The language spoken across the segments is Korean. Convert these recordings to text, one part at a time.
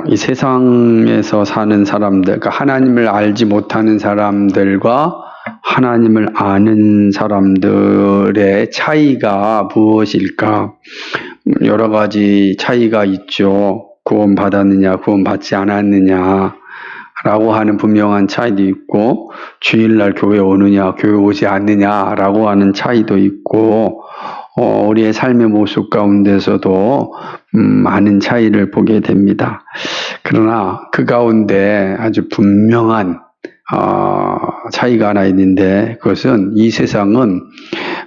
이 세상에서 사는 사람들, 그러니까 하나님을 알지 못하는 사람들과 하나님을 아는 사람들의 차이가 무엇일까? 여러 가지 차이가 있죠. 구원받았느냐, 구원받지 않았느냐, 라고 하는 분명한 차이도 있고, 주일날 교회 오느냐, 교회 오지 않느냐라고 하는 차이도 있고, 우리의 삶의 모습 가운데서도 많은 차이를 보게 됩니다. 그러나 그 가운데 아주 분명한 차이가 하나 있는데, 그것은 이 세상은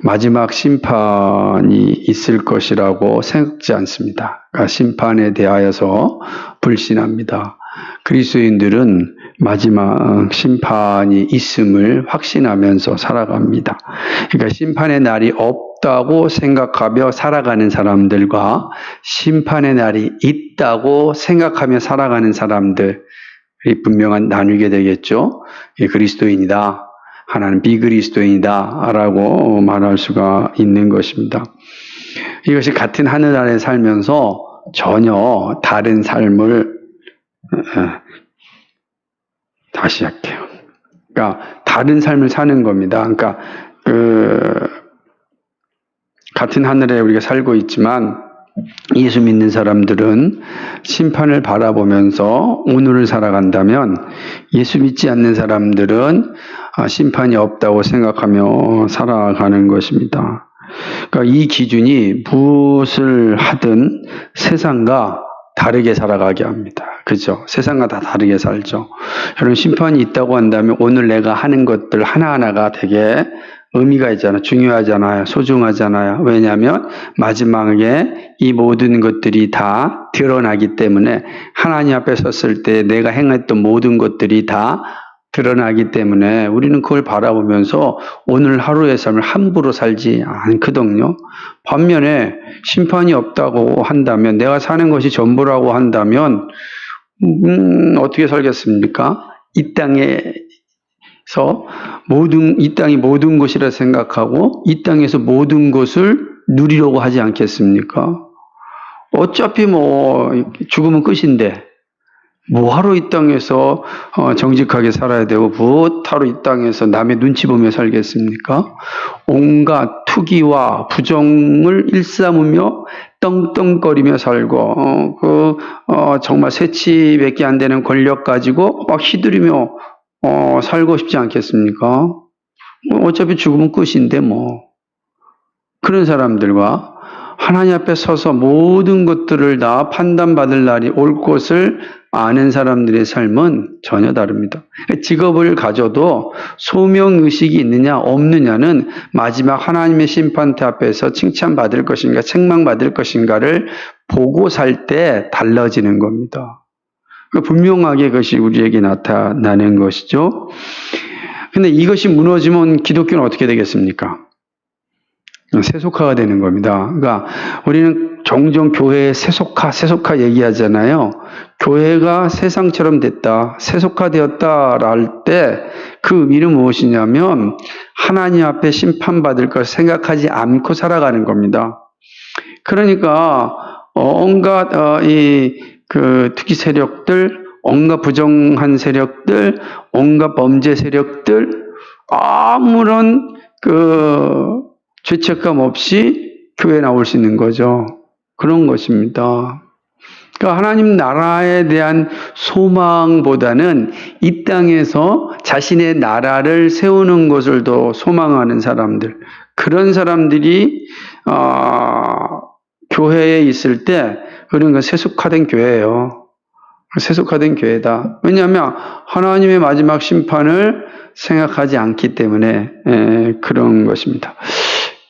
마지막 심판이 있을 것이라고 생각지 않습니다. 그러니까 심판에 대하여서 불신합니다. 그리스도인들은 마지막 심판이 있음을 확신하면서 살아갑니다. 그러니까 심판의 날이 없다고 생각하며 살아가는 사람들과 심판의 날이 있다고 생각하며 살아가는 사람들이 분명한 나뉘게 되겠죠. 그리스도인이다, 하나는 비그리스도인이다 라고 말할 수가 있는 것입니다. 이것이 같은 하늘 아래 살면서 전혀 다른 삶을 다시 할게요. 그러니까 다른 삶을 사는 겁니다. 그러니까 같은 하늘에 우리가 살고 있지만 예수 믿는 사람들은 심판을 바라보면서 오늘을 살아간다면, 예수 믿지 않는 사람들은 심판이 없다고 생각하며 살아가는 것입니다. 그러니까 이 기준이 무엇을 하든 세상과 다르게 살아가게 합니다. 그죠? 세상과 다 다르게 살죠. 여러분, 심판이 있다고 한다면 오늘 내가 하는 것들 하나하나가 되게 의미가 있잖아요. 중요하잖아요. 소중하잖아요. 왜냐하면 마지막에 이 모든 것들이 다 드러나기 때문에, 하나님 앞에 섰을 때 내가 행했던 모든 것들이 다 드러나기 때문에 우리는 그걸 바라보면서 오늘 하루의 삶을 함부로 살지 않거든요. 반면에 심판이 없다고 한다면, 내가 사는 것이 전부라고 한다면 어떻게 살겠습니까? 이 땅이 모든 것이라 생각하고 이 땅에서 모든 것을 누리려고 하지 않겠습니까? 어차피 죽으면 끝인데 뭐하러 이 땅에서 정직하게 살아야 되고 뭐하러 이 땅에서 남의 눈치 보며 살겠습니까? 온갖 투기와 부정을 일삼으며 떵떵거리며 살고 정말 새치밖에 안 되는 권력 가지고 막 휘두르며 살고 싶지 않겠습니까? 어차피 죽으면 끝인데 그런 사람들과 하나님 앞에 서서 모든 것들을 다 판단받을 날이 올 것을 아는 사람들의 삶은 전혀 다릅니다. 직업을 가져도 소명의식이 있느냐 없느냐는 마지막 하나님의 심판대 앞에서 칭찬받을 것인가 책망받을 것인가를 보고 살 때 달라지는 겁니다. 분명하게 그것이 우리에게 나타나는 것이죠. 근데 이것이 무너지면 기독교는 어떻게 되겠습니까? 세속화가 되는 겁니다. 그러니까 우리는 종종 교회에 세속화 얘기하잖아요. 교회가 세상처럼 됐다, 세속화되었다 할 때 그 의미는 무엇이냐면 하나님 앞에 심판받을 것을 생각하지 않고 살아가는 겁니다. 그러니까 온갖 투기 세력들, 온갖 부정한 세력들, 온갖 범죄 세력들, 아무런 죄책감 없이 교회에 나올 수 있는 거죠. 그런 것입니다. 그러니까 하나님 나라에 대한 소망보다는 이 땅에서 자신의 나라를 세우는 것을 더 소망하는 사람들, 그런 사람들이 교회에 있을 때 그런 건 세속화된 교회예요. 세속화된 교회다. 왜냐하면 하나님의 마지막 심판을 생각하지 않기 때문에 그런 것입니다.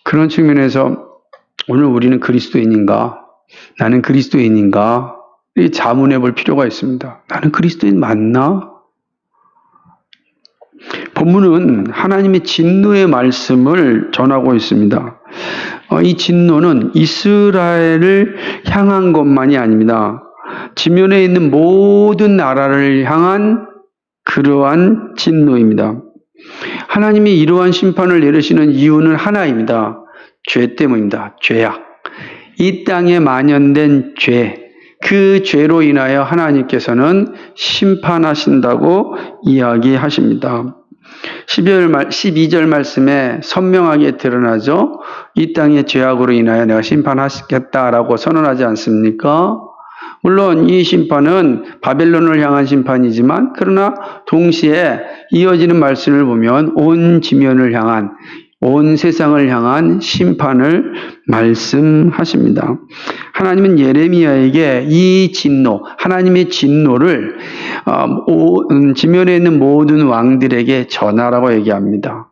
그런 측면에서 오늘 우리는 그리스도인인가? 나는 그리스도인인가? 이 자문해 볼 필요가 있습니다. 나는 그리스도인 맞나? 본문은 하나님의 진노의 말씀을 전하고 있습니다. 이 진노는 이스라엘을 향한 것만이 아닙니다. 지면에 있는 모든 나라를 향한 그러한 진노입니다. 하나님이 이러한 심판을 내리시는 이유는 하나입니다. 죄 때문입니다. 죄악. 이 땅에 만연된 죄, 그 죄로 인하여 하나님께서는 심판하신다고 이야기하십니다. 12절 말씀에 선명하게 드러나죠. 이 땅의 죄악으로 인하여 내가 심판하시겠다라고 선언하지 않습니까? 물론 이 심판은 바벨론을 향한 심판이지만 그러나 동시에 이어지는 말씀을 보면 온 지면을 향한, 온 세상을 향한 심판을 말씀하십니다. 하나님은 예레미야에게 이 진노, 하나님의 진노를 지면에 있는 모든 왕들에게 전하라고 얘기합니다.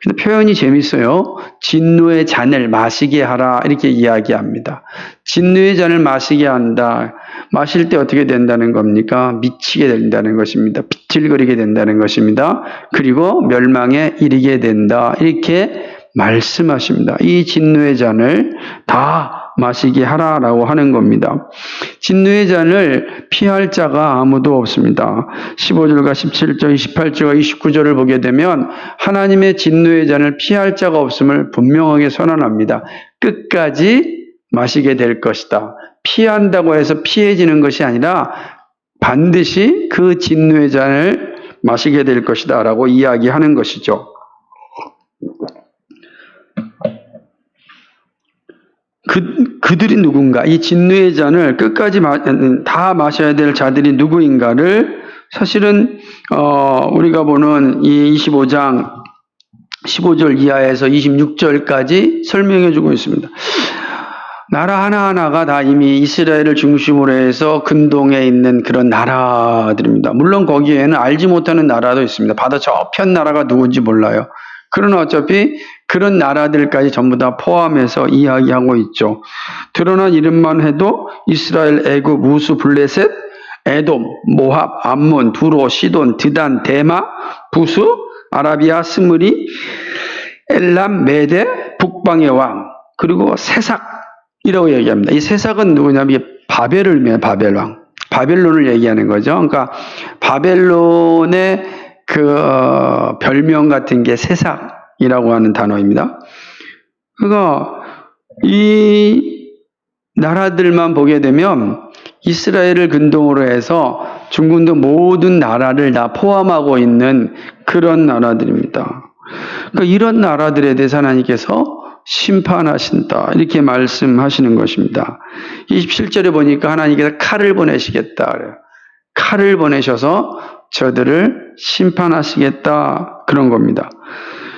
근데 표현이 재밌어요. 진노의 잔을 마시게 하라 이렇게 이야기합니다. 진노의 잔을 마시게 한다. 마실 때 어떻게 된다는 겁니까? 미치게 된다는 것입니다. 비틀거리게 된다는 것입니다. 그리고 멸망에 이르게 된다. 이렇게 말씀하십니다. 이 진노의 잔을 다 마시게 하라라고 하는 겁니다. 진노의 잔을 피할 자가 아무도 없습니다. 15절과 17절, 28절과 29절을 보게 되면 하나님의 진노의 잔을 피할 자가 없음을 분명하게 선언합니다. 끝까지 마시게 될 것이다. 피한다고 해서 피해지는 것이 아니라 반드시 그 진노의 잔을 마시게 될 것이다 라고 이야기하는 것이죠. 그들이 누군가, 이 진노의 잔을 끝까지 다 마셔야 될 자들이 누구인가를 사실은 우리가 보는 이 25장 15절 이하에서 26절까지 설명해 주고 있습니다. 나라 하나하나가 다 이미 이스라엘을 중심으로 해서 근동에 있는 그런 나라들입니다. 물론 거기에는 알지 못하는 나라도 있습니다. 바다 저편 나라가 누군지 몰라요. 그러나 어차피 그런 나라들까지 전부 다 포함해서 이야기하고 있죠. 드러난 이름만 해도 이스라엘, 애굽, 우스, 블레셋, 에돔, 모압, 암몬, 두로, 시돈, 드단, 데마, 부스, 아라비아, 스므리, 엘람, 메데, 북방의 왕, 그리고 세삭이라고 얘기합니다. 이 세삭은 누구냐면 바벨을 의미해요. 바벨왕. 바벨론을 얘기하는 거죠. 그러니까 바벨론의 별명 같은 게 세삭이라고 하는 단어입니다. 그러니까 이 나라들만 보게 되면 이스라엘을 근동으로 해서 중근동 모든 나라를 다 포함하고 있는 그런 나라들입니다. 그러니까 이런 나라들에 대해서 하나님께서 심판하신다 이렇게 말씀하시는 것입니다. 27절에 보니까 하나님께서 칼을 보내시겠다 그래요. 칼을 보내셔서 저들을 심판하시겠다 그런 겁니다.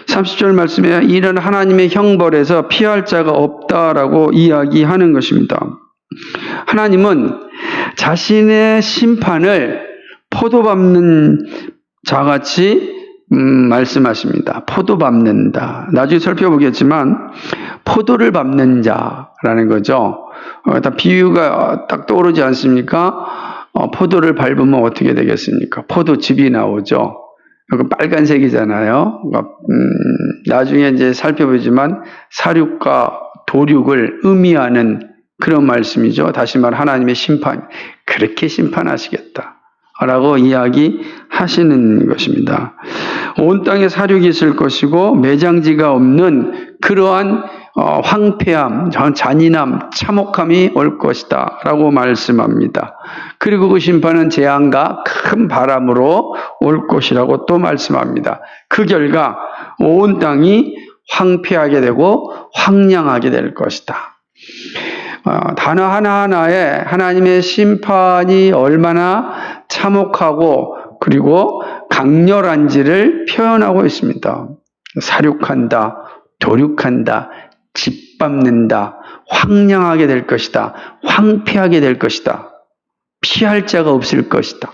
30절 말씀에 이런 하나님의 형벌에서 피할 자가 없다라고 이야기하는 것입니다. 하나님은 자신의 심판을 포도 밟는 자같이 말씀하십니다. 포도 밟는다. 나중에 살펴보겠지만 포도를 밟는 자라는 거죠. 다 비유가 딱 떠오르지 않습니까? 포도를 밟으면 어떻게 되겠습니까? 포도즙이 나오죠. 빨간색이잖아요. 나중에 이제 살펴보지만 사륙과 도륙을 의미하는 그런 말씀이죠. 다시 말 하나님의 심판, 그렇게 심판하시겠다 라고 이야기하시는 것입니다. 온 땅에 사륙이 있을 것이고 매장지가 없는 그러한 황폐함, 잔인함, 참혹함이 올 것이다 라고 말씀합니다. 그리고 그 심판은 재앙과 큰 바람으로 올 것이라고 또 말씀합니다. 그 결과 온 땅이 황폐하게 되고 황량하게 될 것이다. 단어 하나하나에 하나님의 심판이 얼마나 참혹하고 그리고 강렬한지를 표현하고 있습니다. 사륙한다, 도륙한다, 짓밟는다, 황량하게 될 것이다, 황폐하게 될 것이다, 피할 자가 없을 것이다.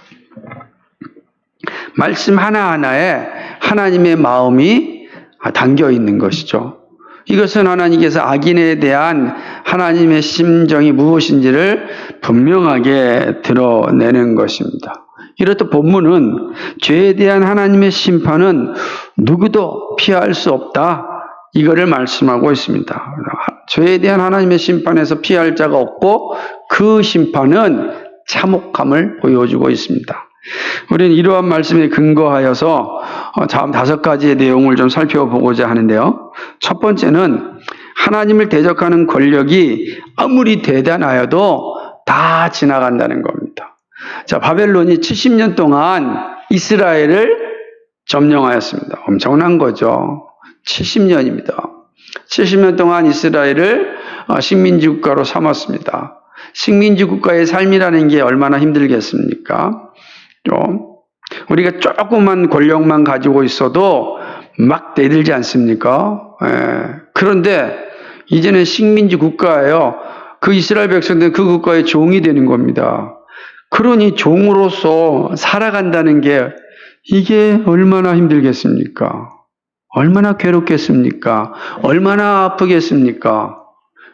말씀 하나하나에 하나님의 마음이 담겨 있는 것이죠. 이것은 하나님께서 악인에 대한 하나님의 심정이 무엇인지를 분명하게 드러내는 것입니다. 이렇듯 본문은 죄에 대한 하나님의 심판은 누구도 피할 수 없다. 이거를 말씀하고 있습니다. 죄에 대한 하나님의 심판에서 피할 자가 없고 그 심판은 참혹함을 보여주고 있습니다. 우리는 이러한 말씀에 근거하여서 다음 5가지의 내용을 좀 살펴보고자 하는데요. 첫 번째는 하나님을 대적하는 권력이 아무리 대단하여도 다 지나간다는 겁니다. 자, 바벨론이 70년 동안 이스라엘을 점령하였습니다. 엄청난 거죠. 70년입니다. 70년 동안 이스라엘을 식민지 국가로 삼았습니다. 식민지 국가의 삶이라는 게 얼마나 힘들겠습니까? 좀 우리가 조그만 권력만 가지고 있어도 막 대들지 않습니까? 그런데 이제는 식민지 국가예요. 그 이스라엘 백성들은 그 국가의 종이 되는 겁니다. 그러니 종으로서 살아간다는 게 이게 얼마나 힘들겠습니까? 얼마나 괴롭겠습니까? 얼마나 아프겠습니까?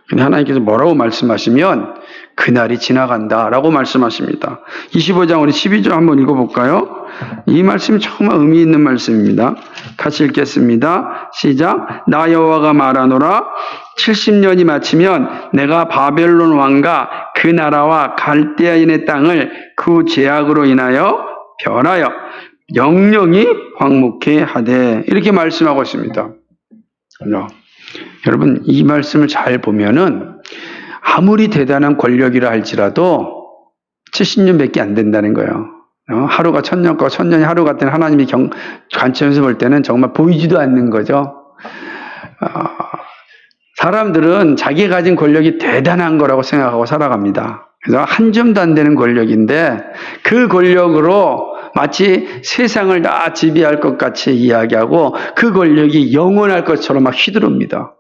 근데 하나님께서 뭐라고 말씀하시면 그날이 지나간다라고 말씀하십니다. 25장 우리 12절 한번 읽어볼까요? 이 말씀이 정말 의미 있는 말씀입니다. 같이 읽겠습니다. 시작. 나 여호와가 말하노라 70년이 마치면 내가 바벨론 왕과 그 나라와 갈대아인의 땅을 그 죄악으로 인하여 변하여 영영이 황무케 하되 이렇게 말씀하고 있습니다. 여러분 이 말씀을 잘 보면은 아무리 대단한 권력이라 할지라도 70년밖에 안 된다는 거예요. 하루가 천년 거 천년이 하루 같은 하나님의 관점에서 볼 때는 정말 보이지도 않는 거죠. 사람들은 자기가 가진 권력이 대단한 거라고 생각하고 살아갑니다. 그래서 한 점도 안 되는 권력인데 그 권력으로 마치 세상을 다 지배할 것 같이 이야기하고 그 권력이 영원할 것처럼 막 휘두릅니다.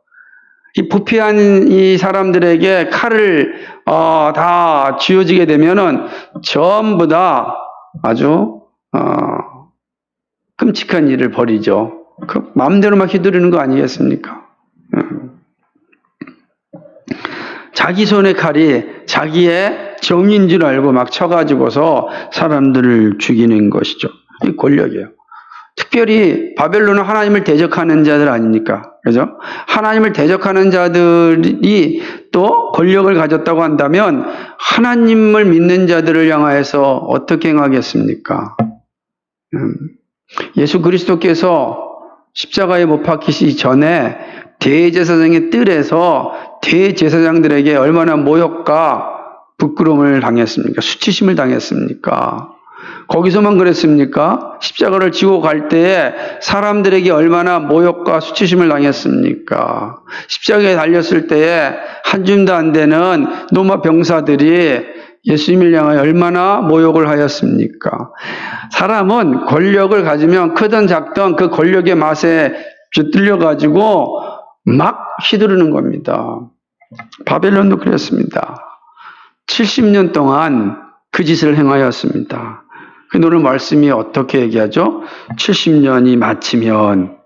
이 부패한 이 사람들에게 칼을 다 쥐어지게 되면은 전부 다 아주 끔찍한 일을 벌이죠. 그 마음대로 막 휘두르는 거 아니겠습니까? 자기 손의 칼이 자기의 정인 줄 알고 막 쳐가지고서 사람들을 죽이는 것이죠. 이 권력이에요. 특별히 바벨론은 하나님을 대적하는 자들 아닙니까? 그죠? 하나님을 대적하는 자들이 또 권력을 가졌다고 한다면 하나님을 믿는 자들을 향하여서 어떻게 행하겠습니까? 예수 그리스도께서 십자가에 못 박히시기 전에 대제사장의 뜰에서 대제사장들에게 얼마나 모욕과 부끄러움을 당했습니까? 수치심을 당했습니까? 거기서만 그랬습니까? 십자가를 지고 갈 때에 사람들에게 얼마나 모욕과 수치심을 당했습니까? 십자가에 달렸을 때에 한 줌도 안 되는 로마 병사들이 예수님을 향하여 얼마나 모욕을 하였습니까? 사람은 권력을 가지면 크든 작든 그 권력의 맛에 쥐뚫려가지고 막 휘두르는 겁니다. 바벨론도 그랬습니다. 70년 동안 그 짓을 행하였습니다. 그 오늘 말씀이 어떻게 얘기하죠? 70년이 마치면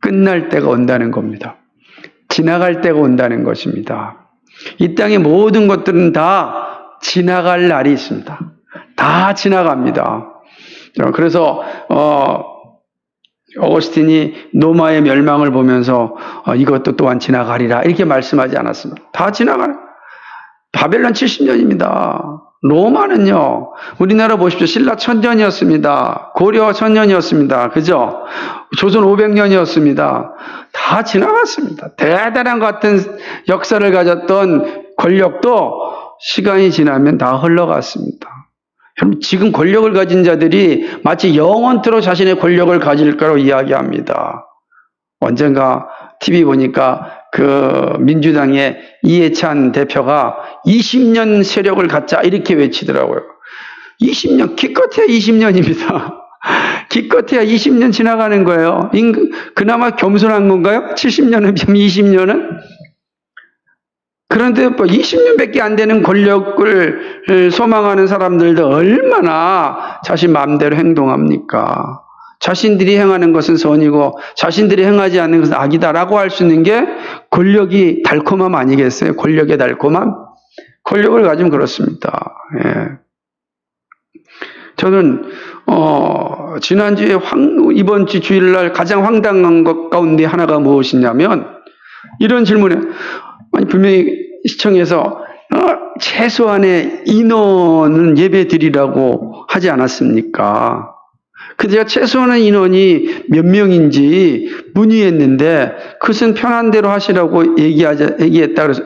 끝날 때가 온다는 겁니다. 지나갈 때가 온다는 것입니다. 이 땅의 모든 것들은 다 지나갈 날이 있습니다. 다 지나갑니다. 그래서 어거스틴이 노마의 멸망을 보면서 이것도 또한 지나가리라 이렇게 말씀하지 않았습니다. 다 지나가요. 바벨론 70년입니다. 로마는요, 우리나라 보십시오. 신라 1000년이었습니다. 고려 1000년이었습니다. 그죠? 조선 500년이었습니다. 다 지나갔습니다. 대단한 것 같은 역사를 가졌던 권력도 시간이 지나면 다 흘러갔습니다. 여러분, 지금 권력을 가진 자들이 마치 영원토록 자신의 권력을 가질 거라고 이야기합니다. 언젠가 TV 보니까 그 민주당의 이해찬 대표가 20년 세력을 갖자 이렇게 외치더라고요. 20년, 기껏해야 20년입니다. 기껏해야 20년 지나가는 거예요. 그나마 겸손한 건가요? 70년은 20년은? 그런데 20년밖에 안 되는 권력을 소망하는 사람들도 얼마나 자신 마음대로 행동합니까? 자신들이 행하는 것은 선이고 자신들이 행하지 않는 것은 악이다라고 할 수 있는 게 권력이 달콤함 아니겠어요? 권력의 달콤함? 권력을 가지면 그렇습니다. 예. 저는 지난주에 이번 주 주일날 가장 황당한 것 가운데 하나가 무엇이냐면 이런 질문에 아니 분명히 시청에서 최소한의 인원은 예배 드리라고 하지 않았습니까? 근데 제가 최소한의 인원이 몇 명인지 문의했는데 그것은 편한 대로 하시라고 얘기했다 그래서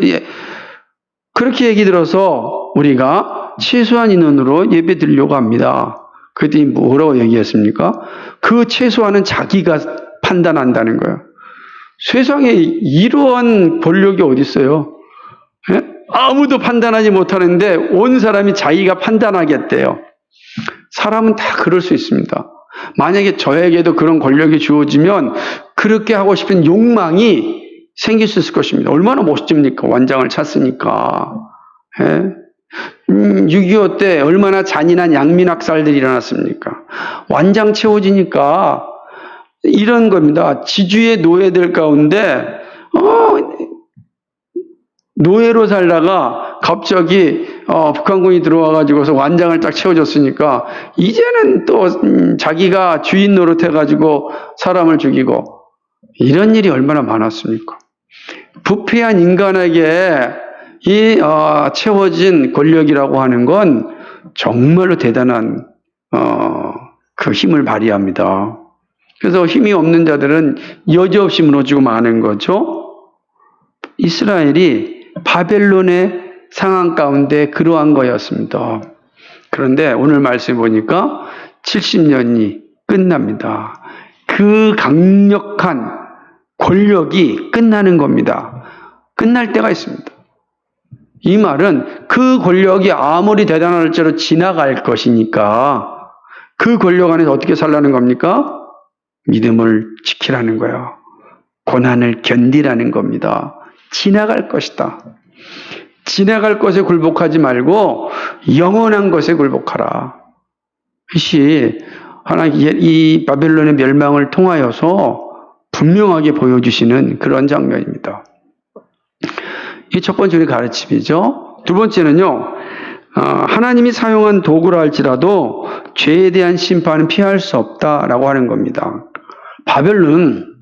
그렇게 얘기 들어서 우리가 최소한 인원으로 예배 드리려고 합니다. 그랬더니 뭐라고 얘기했습니까? 그 최소한은 자기가 판단한다는 거예요. 세상에 이러한 권력이 어디 있어요? 예? 아무도 판단하지 못하는데 온 사람이 자기가 판단하겠대요. 사람은 다 그럴 수 있습니다. 만약에 저에게도 그런 권력이 주어지면 그렇게 하고 싶은 욕망이 생길 수 있을 것입니다. 얼마나 멋집니까? 완장을 찼으니까. 예? 6.25 때 얼마나 잔인한 양민학살들이 일어났습니까? 완장 채워지니까 이런 겁니다. 지주의 노예들 가운데 노예로 살다가 갑자기 북한군이 들어와가지고서 완장을 딱 채워줬으니까 이제는 또 자기가 주인 노릇해가지고 사람을 죽이고 이런 일이 얼마나 많았습니까? 부패한 인간에게 이 채워진 권력이라고 하는 건 정말로 대단한 그 힘을 발휘합니다. 그래서 힘이 없는 자들은 여지없이 무너지고 마는 거죠. 이스라엘이 바벨론의 상황 가운데 그러한 거였습니다. 그런데 오늘 말씀 보니까 70년이 끝납니다. 그 강력한 권력이 끝나는 겁니다. 끝날 때가 있습니다. 이 말은 그 권력이 아무리 대단할지라도 지나갈 것이니까 그 권력 안에서 어떻게 살라는 겁니까? 믿음을 지키라는 거예요. 고난을 견디라는 겁니다. 지나갈 것이다. 지나갈 것에 굴복하지 말고 영원한 것에 굴복하라. 이것이 하나님 이 바벨론의 멸망을 통하여서 분명하게 보여주시는 그런 장면입니다. 이 첫 번째 우리 가르침이죠. 두 번째는요. 하나님이 사용한 도구라 할지라도 죄에 대한 심판은 피할 수 없다라고 하는 겁니다. 바벨론은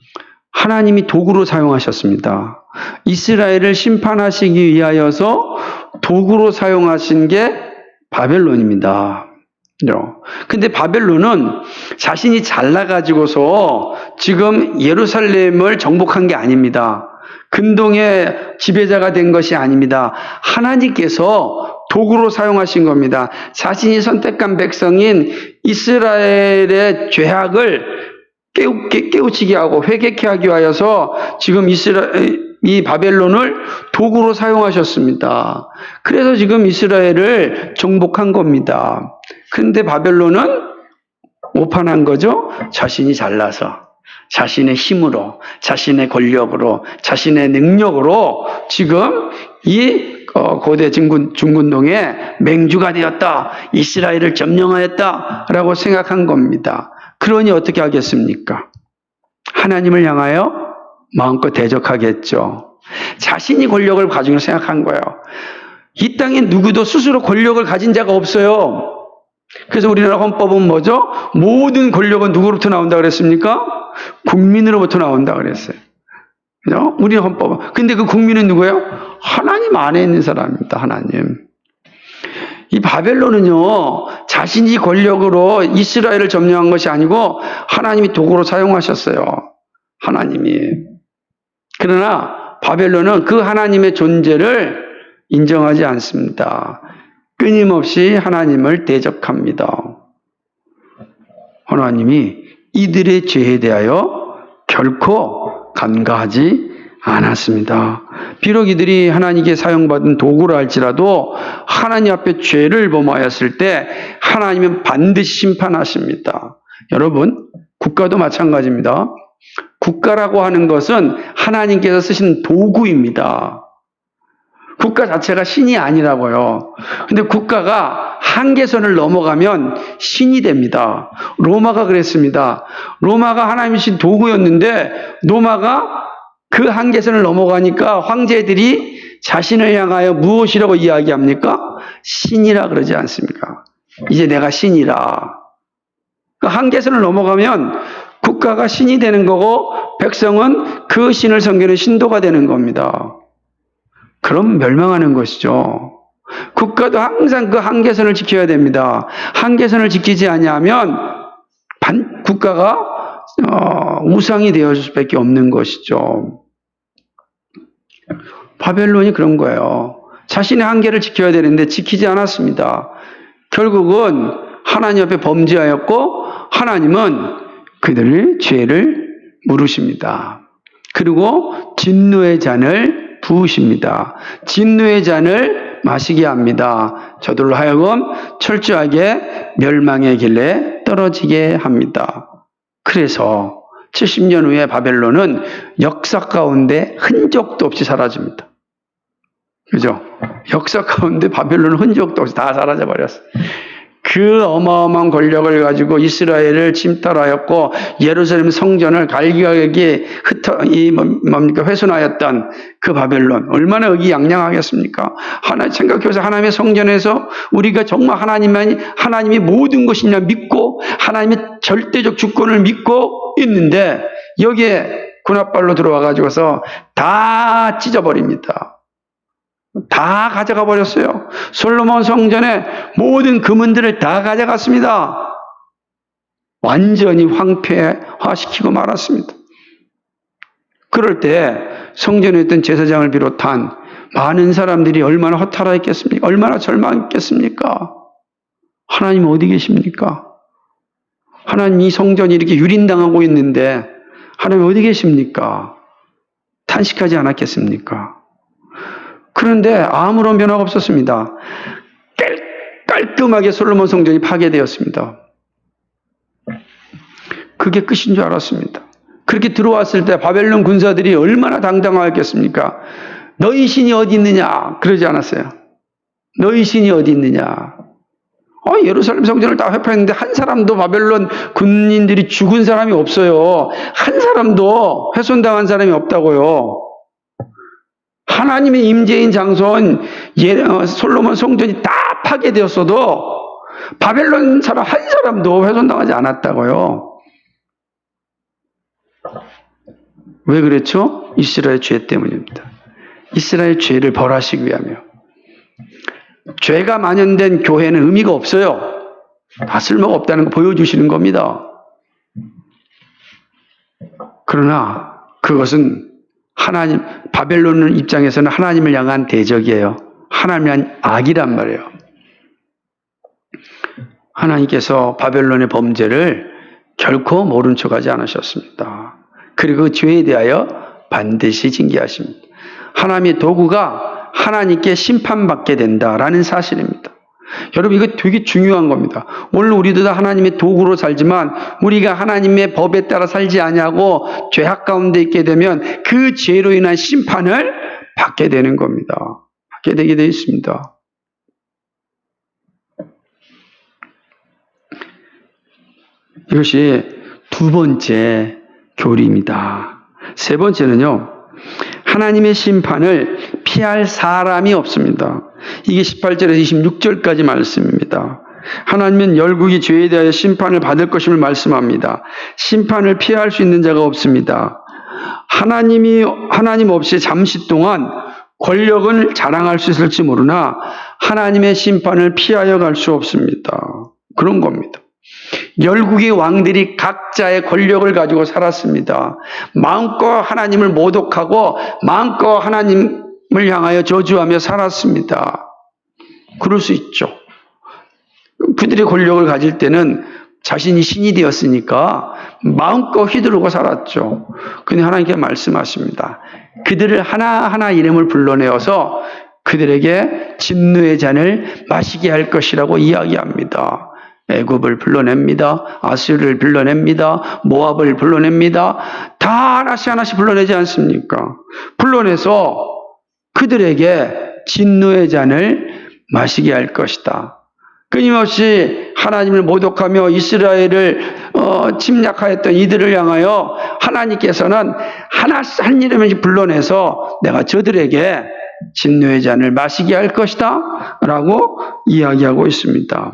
하나님이 도구로 사용하셨습니다. 이스라엘을 심판하시기 위하여서 도구로 사용하신 게 바벨론입니다. 근데 바벨론은 자신이 잘나가지고서 지금 예루살렘을 정복한 게 아닙니다. 근동의 지배자가 된 것이 아닙니다. 하나님께서 도구로 사용하신 겁니다. 자신이 선택한 백성인 이스라엘의 죄악을 깨우치게 하고 회개케 하기 위하여서 지금 이 바벨론을 도구로 사용하셨습니다. 그래서 지금 이스라엘을 정복한 겁니다. 그런데 바벨론은 오판한 거죠. 자신이 잘나서 자신의 힘으로 자신의 권력으로 자신의 능력으로 지금 이 고대 중군동의 맹주가 되었다. 이스라엘을 점령하였다라고 생각한 겁니다. 그러니 어떻게 하겠습니까? 하나님을 향하여 마음껏 대적하겠죠. 자신이 권력을 가지고 생각한 거예요. 이 땅에 누구도 스스로 권력을 가진 자가 없어요. 그래서 우리나라 헌법은 뭐죠? 모든 권력은 누구로부터 나온다 그랬습니까? 국민으로부터 나온다 그랬어요. 그죠? 우리 헌법은. 근데 그 국민은 누구예요? 하나님 안에 있는 사람입니다. 하나님. 이 바벨론은요, 자신이 권력으로 이스라엘을 점령한 것이 아니고 하나님이 도구로 사용하셨어요. 하나님이. 그러나 바벨론은 그 하나님의 존재를 인정하지 않습니다. 끊임없이 하나님을 대적합니다. 하나님이 이들의 죄에 대하여 결코 간과하지 않았습니다. 비록 이들이 하나님께 사용받은 도구라 할지라도 하나님 앞에 죄를 범하였을 때 하나님은 반드시 심판하십니다. 여러분, 국가도 마찬가지입니다. 국가라고 하는 것은 하나님께서 쓰신 도구입니다. 국가 자체가 신이 아니라고요. 근데 국가가 한계선을 넘어가면 신이 됩니다. 로마가 그랬습니다. 로마가 하나님이 신 도구였는데 로마가 그 한계선을 넘어가니까 황제들이 자신을 향하여 무엇이라고 이야기합니까? 신이라 그러지 않습니까? 이제 내가 신이라. 그 한계선을 넘어가면 국가가 신이 되는 거고 백성은 그 신을 섬기는 신도가 되는 겁니다. 그럼 멸망하는 것이죠. 국가도 항상 그 한계선을 지켜야 됩니다. 한계선을 지키지 아니하면 국가가 우상이 되어질 수밖에 없는 것이죠. 바벨론이 그런 거예요. 자신의 한계를 지켜야 되는데 지키지 않았습니다. 결국은 하나님 앞에 범죄하였고 하나님은 그들의 죄를 물으십니다. 그리고 진노의 잔을 부으십니다. 진노의 잔을 마시게 합니다. 저들로 하여금 철저하게 멸망의 길에 떨어지게 합니다. 그래서 70년 후에 바벨론은 역사 가운데 흔적도 없이 사라집니다. 그죠? 역사 가운데 바벨론은 흔적도 없이 다 사라져 버렸어요. 그 어마어마한 권력을 가지고 이스라엘을 침탈하였고 예루살렘 성전을 갈기갈기 훼손하였던 그 바벨론 얼마나 의기양양하겠습니까? 생각해보세요. 하나님의 성전에서 우리가 정말 하나님이 모든 것이냐 믿고 하나님의 절대적 주권을 믿고 있는데 여기에 군합발로 들어와 가지고서 다 찢어버립니다. 다 가져가 버렸어요. 솔로몬 성전의 모든 금은들을 다 가져갔습니다. 완전히 황폐화시키고 말았습니다. 그럴 때 성전에 있던 제사장을 비롯한 많은 사람들이 얼마나 허탈하였겠습니까? 얼마나 절망했겠습니까? 하나님 어디 계십니까? 하나님 이 성전이 이렇게 유린당하고 있는데 하나님 어디 계십니까? 탄식하지 않았겠습니까? 그런데 아무런 변화가 없었습니다. 깔끔하게 솔로몬 성전이 파괴되었습니다. 그게 끝인 줄 알았습니다. 그렇게 들어왔을 때 바벨론 군사들이 얼마나 당당하겠습니까? 너희 신이 어디 있느냐? 그러지 않았어요. 너희 신이 어디 있느냐? 예루살렘 성전을 다 회파했는데 한 사람도 바벨론 군인들이 죽은 사람이 없어요. 한 사람도 훼손당한 사람이 없다고요. 하나님의 임재인 장소는 솔로몬 성전이 다 파괴되었어도 바벨론 사람 한 사람도 훼손당하지 않았다고요. 왜 그랬죠? 이스라엘 죄 때문입니다. 이스라엘 죄를 벌하시기 위하며. 죄가 만연된 교회는 의미가 없어요. 다 쓸모가 없다는 거 보여주시는 겁니다. 그러나 그것은 바벨론 입장에서는 하나님을 향한 대적이에요. 하나님을 향한 악이란 말이에요. 하나님께서 바벨론의 범죄를 결코 모른 척하지 않으셨습니다. 그리고 그 죄에 대하여 반드시 징계하십니다. 하나님의 도구가 하나님께 심판받게 된다라는 사실입니다. 여러분 이거 되게 중요한 겁니다. 오늘 우리도 다 하나님의 도구로 살지만 우리가 하나님의 법에 따라 살지 아니하고 죄악 가운데 있게 되면 그 죄로 인한 심판을 받게 되는 겁니다. 받게 되게 되어 있습니다. 이것이 두 번째 교리입니다. 세 번째는요. 하나님의 심판을 피할 사람이 없습니다. 이게 18절에서 26절까지 말씀입니다. 하나님은 열국이 죄에 대하여 심판을 받을 것임을 말씀합니다. 심판을 피할 수 있는 자가 없습니다. 하나님 없이 잠시 동안 권력을 자랑할 수 있을지 모르나 하나님의 심판을 피하여 갈 수 없습니다. 그런 겁니다. 열국의 왕들이 각자의 권력을 가지고 살았습니다. 마음껏 하나님을 모독하고 마음껏 하나님을 향하여 저주하며 살았습니다. 그럴 수 있죠. 그들의 권력을 가질 때는 자신이 신이 되었으니까 마음껏 휘두르고 살았죠. 근데 하나님께 말씀하십니다. 그들을 하나하나 이름을 불러내어서 그들에게 진노의 잔을 마시게 할 것이라고 이야기합니다. 애굽을 불러냅니다. 아수르를 불러냅니다. 모압을 불러냅니다. 다 하나씩 하나씩 불러내지 않습니까? 불러내서 그들에게 진노의 잔을 마시게 할 것이다. 끊임없이 하나님을 모독하며 이스라엘을 침략하였던 이들을 향하여 하나님께서는 한 이름씩 불러내서 내가 저들에게 진노의 잔을 마시게 할 것이다 라고 이야기하고 있습니다.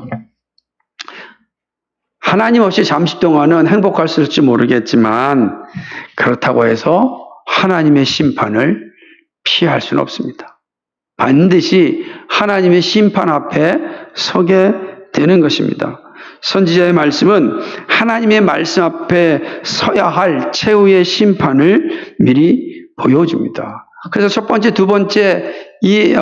하나님 없이 잠시 동안은 행복할 수 있을지 모르겠지만 그렇다고 해서 하나님의 심판을 피할 수는 없습니다. 반드시 하나님의 심판 앞에 서게 되는 것입니다. 선지자의 말씀은 하나님의 말씀 앞에 서야 할 최후의 심판을 미리 보여줍니다. 그래서 첫 번째, 두 번째 이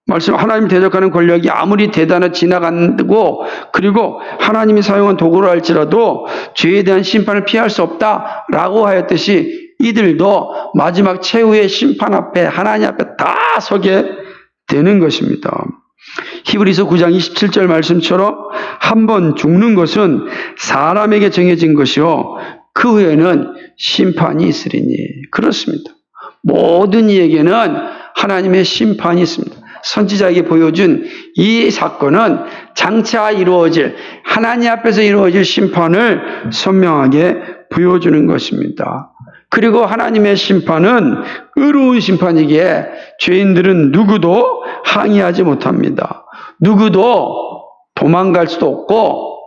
말씀 하나님 대적하는 권력이 아무리 대단하고 지나간다고 그리고 하나님이 사용한 도구를 할지라도 죄에 대한 심판을 피할 수 없다라고 하였듯이 이들도 마지막 최후의 심판 앞에 하나님 앞에 다 서게 되는 것입니다. 히브리서 9장 27절 말씀처럼 한 번 죽는 것은 사람에게 정해진 것이요 그 후에는 심판이 있으리니. 그렇습니다. 모든 이에게는 하나님의 심판이 있습니다. 선지자에게 보여준 이 사건은 장차 이루어질 하나님 앞에서 이루어질 심판을 선명하게 보여주는 것입니다. 그리고 하나님의 심판은 의로운 심판이기에 죄인들은 누구도 항의하지 못합니다. 누구도 도망갈 수도 없고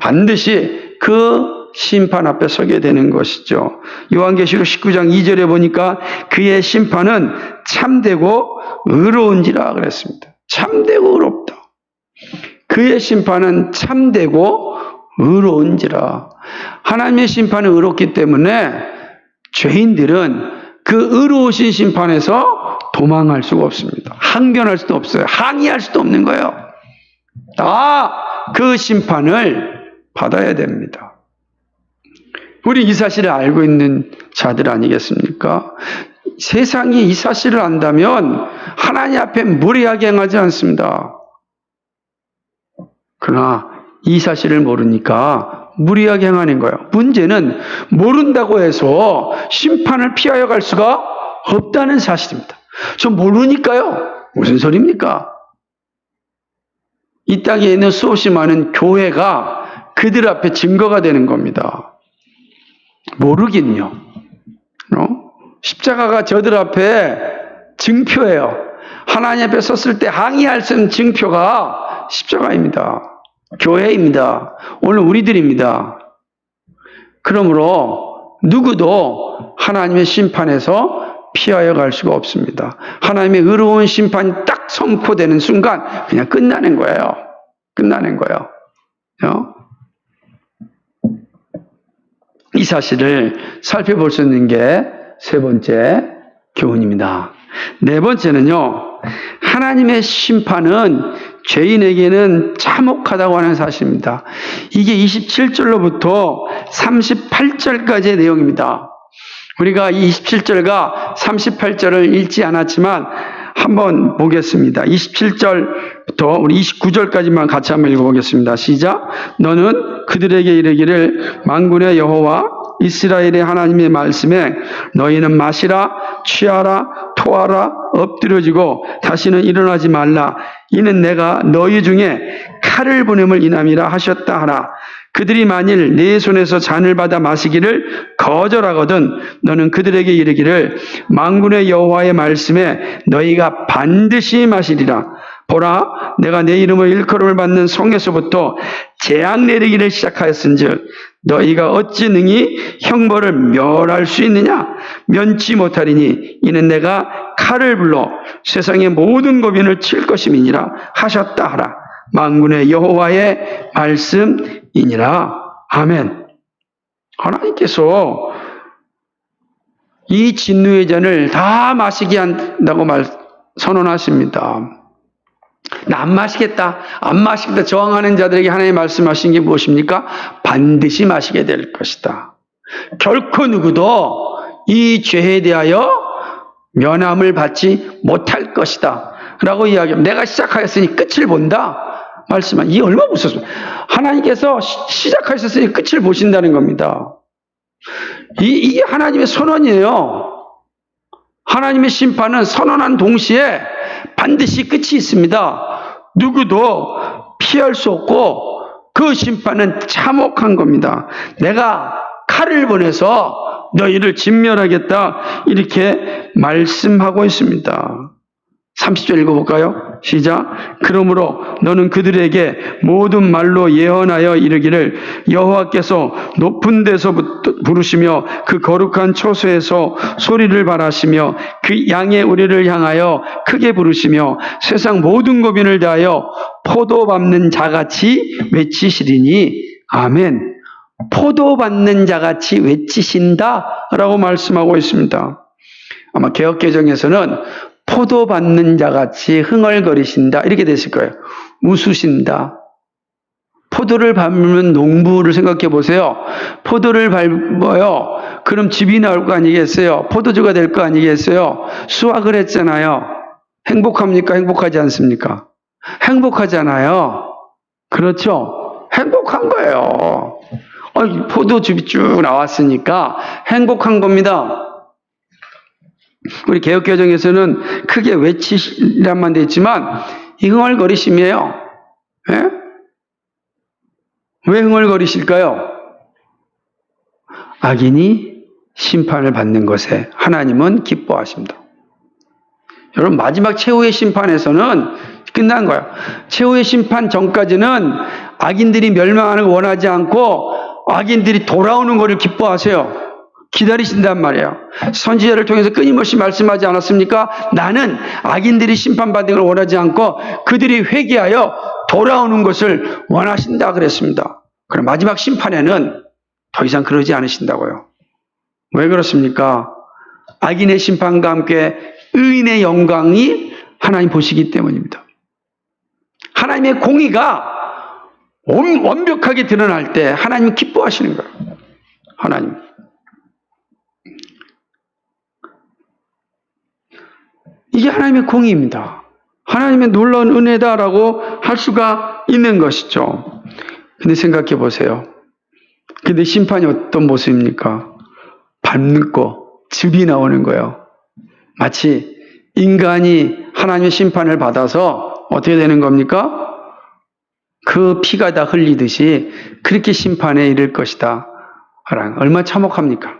반드시 그 심판 앞에 서게 되는 것이죠. 요한계시록 19장 2절에 보니까 그의 심판은 참되고 의로운지라 그랬습니다. 참되고 의롭다. 그의 심판은 참되고 의로운지라. 하나님의 심판은 의롭기 때문에 죄인들은 그 의로우신 심판에서 도망할 수가 없습니다. 항변할 수도 없어요. 항의할 수도 없는 거예요. 다 그 심판을 받아야 됩니다. 우리 이 사실을 알고 있는 자들 아니겠습니까? 세상이 이 사실을 안다면 하나님 앞에 무례하게 행하지 않습니다. 그러나 이 사실을 모르니까 무리하게 행하는 거예요. 문제는 모른다고 해서 심판을 피하여 갈 수가 없다는 사실입니다. 저 모르니까요. 무슨 소리입니까? 이 땅에 있는 수없이 많은 교회가 그들 앞에 증거가 되는 겁니다. 모르긴요. 십자가가 저들 앞에 증표예요. 하나님 앞에 섰을 때 항의할 수 있는 증표가 십자가입니다. 교회입니다. 오늘 우리들입니다. 그러므로 누구도 하나님의 심판에서 피하여 갈 수가 없습니다. 하나님의 의로운 심판이 딱 선포되는 순간 그냥 끝나는 거예요. 끝나는 거예요. 이 사실을 살펴볼 수 있는 게 세 번째 교훈입니다. 네 번째는요. 하나님의 심판은 죄인에게는 참혹하다고 하는 사실입니다. 이게 27절로부터 38절까지의 내용입니다. 우리가 이 27절과 38절을 읽지 않았지만 한번 보겠습니다. 27절부터 우리 29절까지만 같이 한번 읽어보겠습니다. 시작. 너는 그들에게 이르기를 만군의 여호와 이스라엘의 하나님의 말씀에 너희는 마시라 취하라 토하라 엎드려지고 다시는 일어나지 말라. 이는 내가 너희 중에 칼을 보냄을 인함이라 하셨다 하라. 그들이 만일 내 손에서 잔을 받아 마시기를 거절하거든 너는 그들에게 이르기를 만군의 여호와의 말씀에 너희가 반드시 마시리라. 보라 내가 내 이름을 일컬음을 받는 성에서부터 재앙 내리기를 시작하였은즉 너희가 어찌 능히 형벌을 멸할 수 있느냐? 면치 못하리니 이는 내가 칼을 불러 세상의 모든 고민을 칠 것임이니라 하셨다 하라. 만군의 여호와의 말씀이니라. 아멘. 하나님께서 이 진노의 잔을 다 마시게 한다고 선언하십니다. 나 안 마시겠다, 안 마시겠다 저항하는 자들에게 하나님 말씀하신 게 무엇입니까? 반드시 마시게 될 것이다. 결코 누구도 이 죄에 대하여 면함을 받지 못할 것이다 라고 이야기합니다. 내가 시작하였으니 끝을 본다 말씀한 이 얼마나 무섭습니까? 하나님께서 시작하셨으니 끝을 보신다는 겁니다. 이게 하나님의 선언이에요. 하나님의 심판은 선언한 동시에 반드시 끝이 있습니다. 누구도 피할 수 없고 그 심판은 참혹한 겁니다. 내가 칼을 보내서 너희를 진멸하겠다 이렇게 말씀하고 있습니다. 30절 읽어볼까요? 시작. 그러므로 너는 그들에게 모든 말로 예언하여 이르기를 여호와께서 높은 데서부터 부르시며 그 거룩한 초소에서 소리를 발하시며 그 양의 우리를 향하여 크게 부르시며 세상 모든 고민을 다하여 포도 밟는 자같이 외치시리니 아멘. 포도 밟는 자같이 외치신다라고 말씀하고 있습니다. 아마 개역개정에서는 포도 밟는 자같이 흥얼거리신다. 이렇게 됐을 거예요. 웃으신다. 포도를 밟으면 농부를 생각해 보세요. 포도를 밟아요. 그럼 즙이 나올 거 아니겠어요? 포도주가 될 거 아니겠어요? 수확을 했잖아요. 행복합니까? 행복하지 않습니까? 행복하잖아요. 그렇죠? 행복한 거예요. 포도즙이 쭉 나왔으니까 행복한 겁니다. 우리 개혁개정에서는 크게 외치시란만 돼 있지만 이 흥얼거리심이에요. 예? 왜 흥얼거리실까요? 악인이 심판을 받는 것에 하나님은 기뻐하십니다. 여러분, 마지막 최후의 심판에서는 끝난 거예요. 최후의 심판 전까지는 악인들이 멸망하는 걸 원하지 않고 악인들이 돌아오는 것을 기뻐하세요. 기다리신단 말이에요. 선지자를 통해서 끊임없이 말씀하지 않았습니까? 나는 악인들이 심판받는 걸 원하지 않고 그들이 회개하여 돌아오는 것을 원하신다 그랬습니다. 그럼 마지막 심판에는 더 이상 그러지 않으신다고요. 왜 그렇습니까? 악인의 심판과 함께 의인의 영광이 하나님 보시기 때문입니다. 하나님의 공의가 완벽하게 드러날 때 하나님은 기뻐하시는 거예요. 하나님. 이게 하나님의 공의입니다. 하나님의 놀라운 은혜다라고 할 수가 있는 것이죠. 근데 생각해 보세요. 근데 심판이 어떤 모습입니까? 밟고 즙이 나오는 거예요. 마치 인간이 하나님의 심판을 받아서 어떻게 되는 겁니까? 그 피가 다 흘리듯이 그렇게 심판에 이를 것이다. 얼마나 참혹합니까?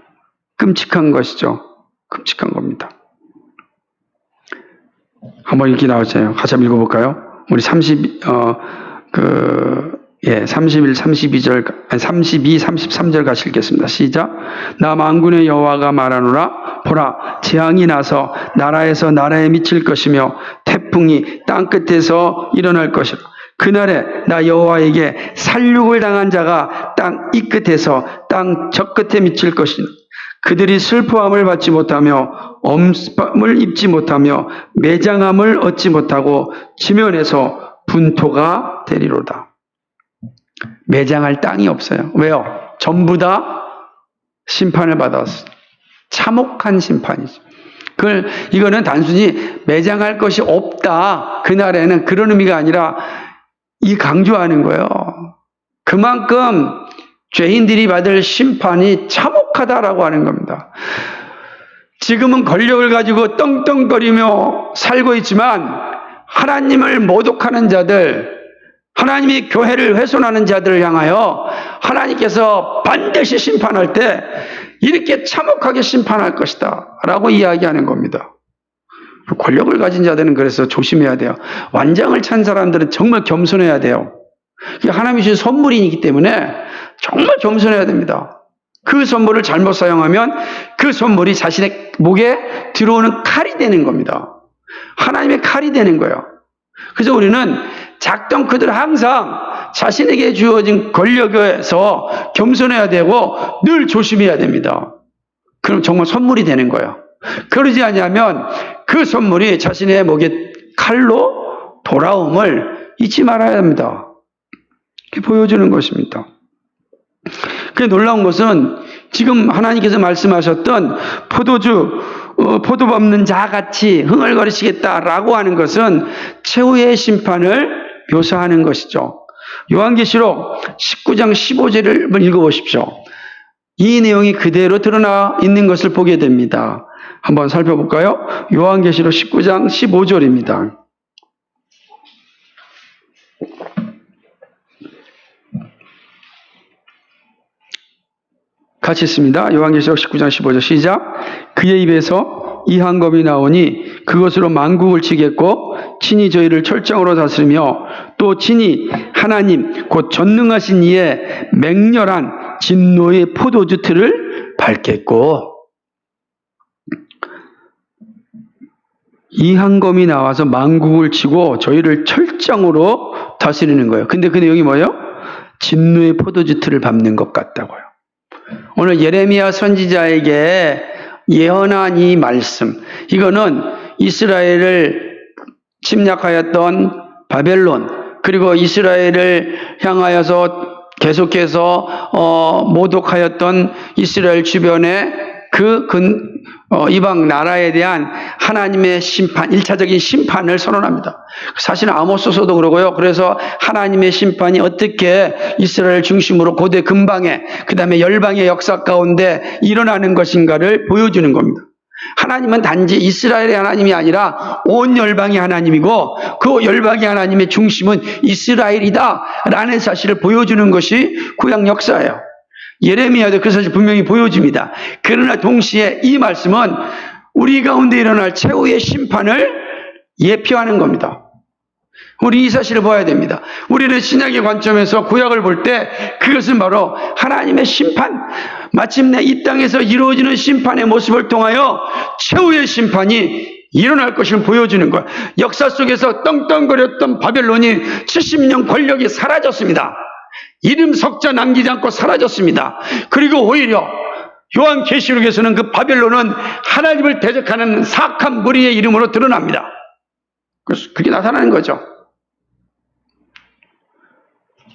끔찍한 것이죠. 끔찍한 겁니다. 한번 읽기 나오세요. 같이 한번 읽어볼까요? 우리 31, 32절, 32, 33절 같이 읽겠습니다. 시작. 나 만군의 여호와가 말하노라. 보라, 재앙이 나서 나라에서 나라에 미칠 것이며 태풍이 땅 끝에서 일어날 것이라. 그날에 나 여호와에게 살육을 당한 자가 땅 이 끝에서 땅 저 끝에 미칠 것이니 그들이 슬퍼함을 받지 못하며 엄습함을 입지 못하며 매장함을 얻지 못하고 지면에서 분토가 되리로다. 매장할 땅이 없어요. 왜요? 전부 다 심판을 받았어요. 참혹한 심판이죠. 이거는 단순히 매장할 것이 없다. 그날에는 그런 의미가 아니라 이 강조하는 거예요. 그만큼 죄인들이 받을 심판이 참혹하다라고 하는 겁니다. 지금은 권력을 가지고 떵떵거리며 살고 있지만 하나님을 모독하는 자들, 하나님의 교회를 훼손하는 자들을 향하여 하나님께서 반드시 심판할 때 이렇게 참혹하게 심판할 것이다 라고 이야기하는 겁니다. 권력을 가진 자들은 그래서 조심해야 돼요. 완장을 찬 사람들은 정말 겸손해야 돼요. 하나님이 주신 선물이기 때문에 정말 겸손해야 됩니다. 그 선물을 잘못 사용하면 그 선물이 자신의 목에 들어오는 칼이 되는 겁니다. 하나님의 칼이 되는 거예요. 그래서 우리는 작던 그들 항상 자신에게 주어진 권력에서 겸손해야 되고 늘 조심해야 됩니다. 그럼 정말 선물이 되는 거예요. 그러지 않으면 그 선물이 자신의 목에 칼로 돌아옴을 잊지 말아야 합니다. 이렇게 보여주는 것입니다. 그 놀라운 것은 지금 하나님께서 말씀하셨던 포도 밟는 자같이 흥얼거리시겠다라고 하는 것은 최후의 심판을 묘사하는 것이죠. 요한계시록 19장 15절을 읽어보십시오. 이 내용이 그대로 드러나 있는 것을 보게 됩니다. 한번 살펴볼까요? 요한계시록 19장 15절입니다. 같이 있습니다. 요한계시록 19장 15절 시작. 그의 입에서 이 한 검이 나오니 그것으로 만국을 치겠고 친히 저희를 철장으로 다스리며 또 친히 하나님 곧 전능하신 이의 맹렬한 진노의 포도주 틀을 밟겠고, 이 한 검이 나와서 만국을 치고 저희를 철장으로 다스리는 거예요. 근데 그 내용이 뭐예요? 진노의 포도주 틀을 밟는 것 같다고요. 오늘 예레미야 선지자에게 예언한 이 말씀, 이거는 이스라엘을 침략하였던 바벨론, 그리고 이스라엘을 향하여서 계속해서 모독하였던 이스라엘 주변의 이방 나라에 대한 하나님의 심판, 1차적인 심판을 선언합니다. 사실은 아모스서도 그러고요. 그래서 하나님의 심판이 어떻게 이스라엘 중심으로 고대 근방에, 그 다음에 열방의 역사 가운데 일어나는 것인가를 보여주는 겁니다. 하나님은 단지 이스라엘의 하나님이 아니라 온 열방의 하나님이고, 그 열방의 하나님의 중심은 이스라엘이다 라는 사실을 보여주는 것이 구약 역사예요. 예레미야도 그 사실 분명히 보여줍니다. 그러나 동시에 이 말씀은 우리 가운데 일어날 최후의 심판을 예표하는 겁니다. 우리 이 사실을 봐야 됩니다. 우리는 신약의 관점에서 구약을 볼 때 그것은 바로 하나님의 심판, 마침내 이 땅에서 이루어지는 심판의 모습을 통하여 최후의 심판이 일어날 것을 보여주는 거예요. 역사 속에서 떵떵거렸던 바벨론이 70년 권력이 사라졌습니다. 이름 석자 남기지 않고 사라졌습니다. 그리고 오히려 요한계시록에서는 그 바벨론은 하나님을 대적하는 사악한 무리의 이름으로 드러납니다. 그래서 그게 나타나는 거죠.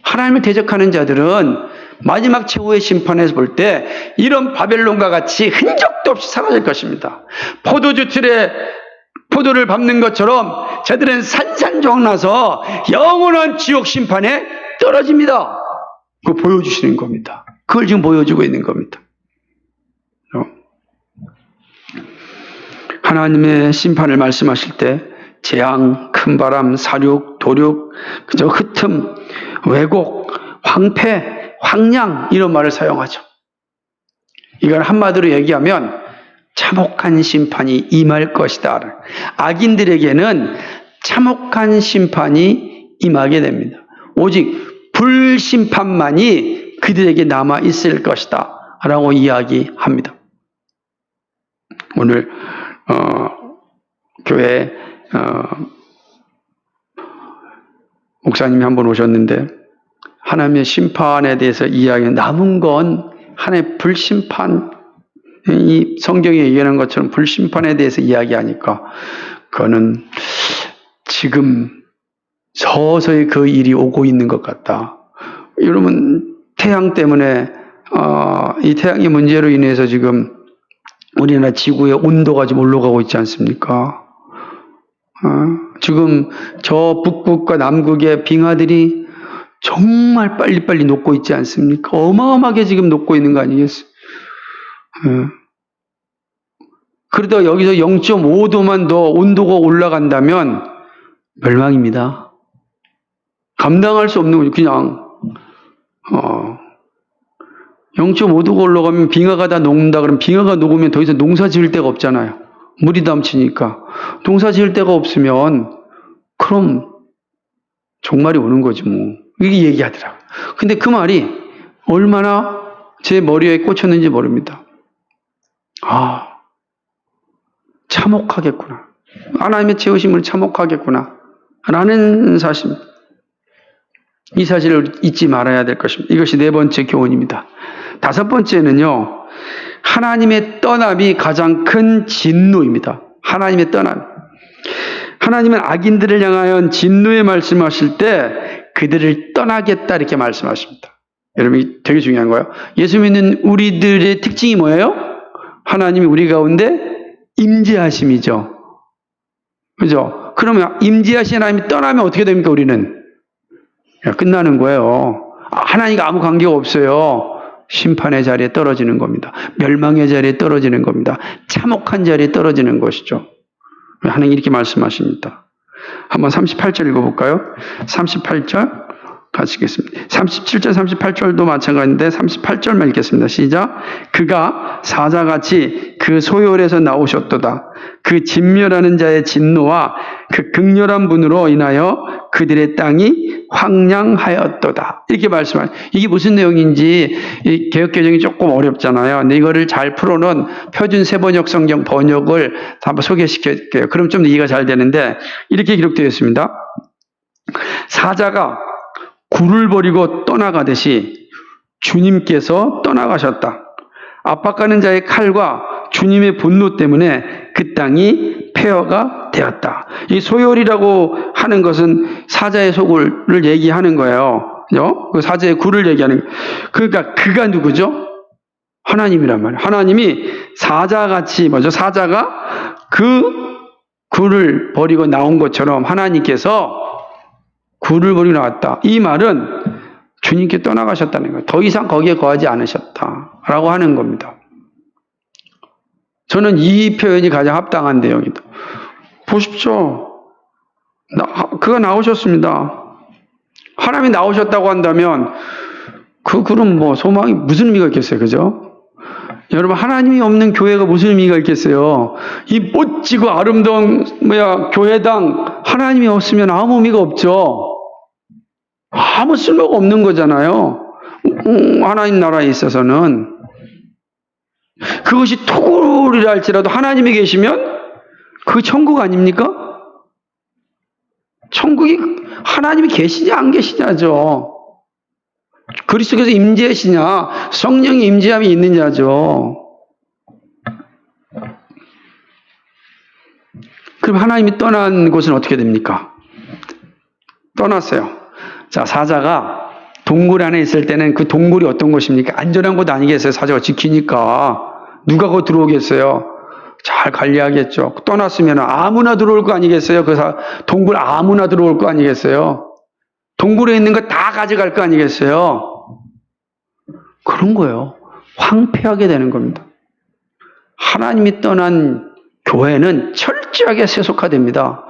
하나님을 대적하는 자들은 마지막 최후의 심판에서 볼 때 이런 바벨론과 같이 흔적도 없이 사라질 것입니다. 포도주 틀에 포도를 밟는 것처럼 저들은 산산조각 나서 영원한 지옥 심판에 떨어집니다. 그거 보여주시는 겁니다. 그걸 지금 보여주고 있는 겁니다. 하나님의 심판을 말씀하실 때 재앙, 큰 바람, 사륙, 도륙, 그저 흩음, 왜곡, 황폐, 황량 이런 말을 사용하죠. 이걸 한마디로 얘기하면 참혹한 심판이 임할 것이다. 악인들에게는 참혹한 심판이 임하게 됩니다. 오직 불심판만이 그들에게 남아 있을 것이다 라고 이야기합니다. 오늘 교회 목사님이 한 번 오셨는데 하나님의 심판에 대해서 이야기하는 남은 건 하나님의 불심판, 이 성경에 얘기하는 것처럼 불심판에 대해서 이야기하니까 그거는 지금 서서히 그 일이 오고 있는 것 같다. 여러분 태양 때문에 이 태양의 문제로 인해서 지금 우리나라 지구의 온도가 좀 올라가고 있지 않습니까? 지금 저 북극과 남극의 빙하들이 정말 빨리빨리 녹고 있지 않습니까? 어마어마하게 지금 녹고 있는 거 아니겠어요? 그러다가 여기서 0.5도만 더 온도가 올라간다면 멸망입니다. 감당할 수 없는 거죠. 그냥 0.5도가 올라가면 빙하가 다 녹는다 그러면 빙하가 녹으면 더 이상 농사 지을 데가 없잖아요. 물이 넘치니까. 농사 지을 데가 없으면 그럼 종말이 오는 거지 뭐. 이게 얘기하더라고요. 근데 그 말이 얼마나 제 머리에 꽂혔는지 모릅니다. 참혹하겠구나. 하나님의 채우심을 참혹하겠구나. 라는 사실. 이 사실을 잊지 말아야 될 것입니다. 이것이 네 번째 교훈입니다. 다섯 번째는요, 하나님의 떠남이 가장 큰 진노입니다. 하나님의 떠남. 하나님은 악인들을 향하여 진노의 말씀하실 때 그들을 떠나겠다 이렇게 말씀하십니다. 여러분 되게 중요한 거예요. 예수 믿는 우리들의 특징이 뭐예요? 하나님이 우리 가운데 임재하심이죠. 그죠? 그러면 임재하신 하나님이 떠나면 어떻게 됩니까? 우리는 끝나는 거예요. 하나님과 아무 관계가 없어요. 심판의 자리에 떨어지는 겁니다. 멸망의 자리에 떨어지는 겁니다. 참혹한 자리에 떨어지는 것이죠. 하나님 이렇게 말씀하십니다. 한번 38절 읽어볼까요? 38절 같이 읽겠습니다. 37절, 38절도 마찬가지인데 38절만 읽겠습니다. 시작. 그가 사자같이 그 소열에서 나오셨도다. 그 진멸하는 자의 진노와 그 극렬한 분으로 인하여 그들의 땅이 황량하였도다. 이렇게 말씀하세요. 이게 무슨 내용인지 이 개역개정이 조금 어렵잖아요. 근데 이거를 잘 풀어놓은 표준 세번역 성경 번역을 한번 소개시켜드릴게요. 그럼 좀 더 이해가 잘 되는데 이렇게 기록되어 있습니다. 사자가 굴을 버리고 떠나가듯이 주님께서 떠나가셨다. 압박하는 자의 칼과 주님의 분노 때문에 그 땅이 폐허가 되었다. 이 소열이라고 하는 것은 사자의 속을 얘기하는 거예요. 그죠? 그 사자의 굴을 얘기하는 거예요. 그러니까 그가 누구죠? 하나님이란 말이에요. 하나님이 사자같이 사자가 그 굴을 버리고 나온 것처럼 하나님께서 굴을 버리고 나왔다. 이 말은 주님께 떠나가셨다는 거예요. 더 이상 거기에 거하지 않으셨다라고 하는 겁니다. 저는 이 표현이 가장 합당한데요. 여기도. 보십시오. 그가 나오셨습니다. 하나님이 나오셨다고 한다면 그 굴은 소망이 무슨 의미가 있겠어요? 그죠? 여러분, 하나님이 없는 교회가 무슨 의미가 있겠어요? 이 멋지고 아름다운 교회당 하나님이 없으면 아무 의미가 없죠. 아무 쓸모가 없는 거잖아요. 하나님 나라에 있어서는. 그것이 토굴이라 할지라도 하나님이 계시면 그게 천국 아닙니까? 천국이 하나님이 계시냐 안 계시냐죠. 그리스도께서 임재하시냐, 성령의 임재함이 있느냐죠. 그럼 하나님이 떠난 곳은 어떻게 됩니까? 떠났어요. 자, 사자가 동굴 안에 있을 때는 그 동굴이 어떤 곳입니까? 안전한 곳 아니겠어요? 사자가 지키니까. 누가 거기 들어오겠어요? 잘 관리하겠죠. 떠났으면 아무나 들어올 거 아니겠어요? 그 동굴 아무나 들어올 거 아니겠어요? 동굴에 있는 거 다 가져갈 거 아니겠어요? 그런 거예요. 황폐하게 되는 겁니다. 하나님이 떠난 교회는 철저하게 세속화됩니다.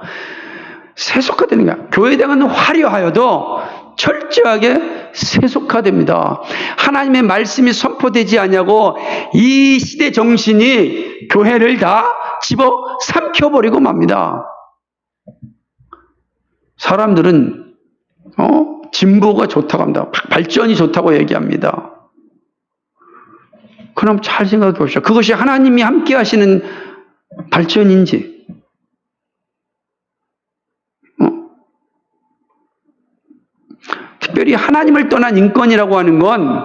세속화되는 거야. 교회에 대한 화려하여도 철저하게 세속화됩니다. 하나님의 말씀이 선포되지 않냐고 이 시대 정신이 교회를 다 집어 삼켜버리고 맙니다. 사람들은 진보가 좋다고 합니다. 발전이 좋다고 얘기합니다. 그럼 잘 생각해 보십시오. 그것이 하나님이 함께 하시는 발전인지. 특별히 하나님을 떠난 인권이라고 하는 건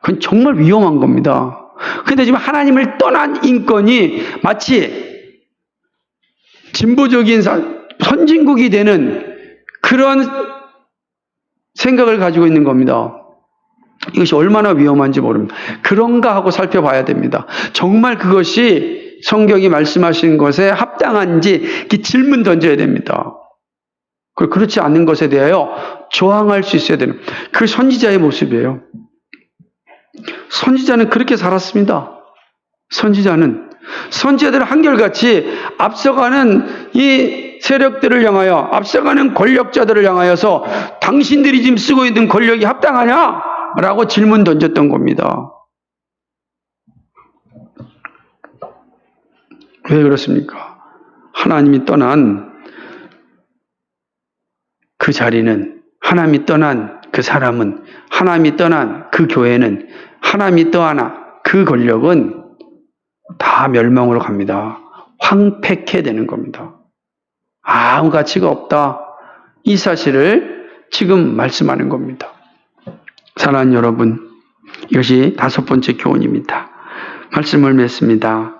그건 정말 위험한 겁니다. 그런데 지금 하나님을 떠난 인권이 마치 진보적인 선진국이 되는 그런 생각을 가지고 있는 겁니다. 이것이 얼마나 위험한지 모릅니다. 그런가 하고 살펴봐야 됩니다. 정말 그것이 성경이 말씀하신 것에 합당한지 질문 던져야 됩니다. 그렇지 않은 것에 대하여 저항할 수 있어야 되는 그 선지자의 모습이에요. 선지자는 그렇게 살았습니다. 선지자들은 한결같이 앞서가는 이 세력들을 향하여, 앞서가는 권력자들을 향하여서 당신들이 지금 쓰고 있는 권력이 합당하냐? 라고 질문 던졌던 겁니다. 왜 그렇습니까? 하나님이 떠난 그 자리는, 하나님이 떠난 그 사람은, 하나님이 떠난 그 교회는, 하나님이 떠나 그 권력은 다 멸망으로 갑니다. 황폐케 되는 겁니다. 아무 가치가 없다. 이 사실을 지금 말씀하는 겁니다. 사랑하는 여러분, 이것이 5번째 교훈입니다. 말씀을 맺습니다.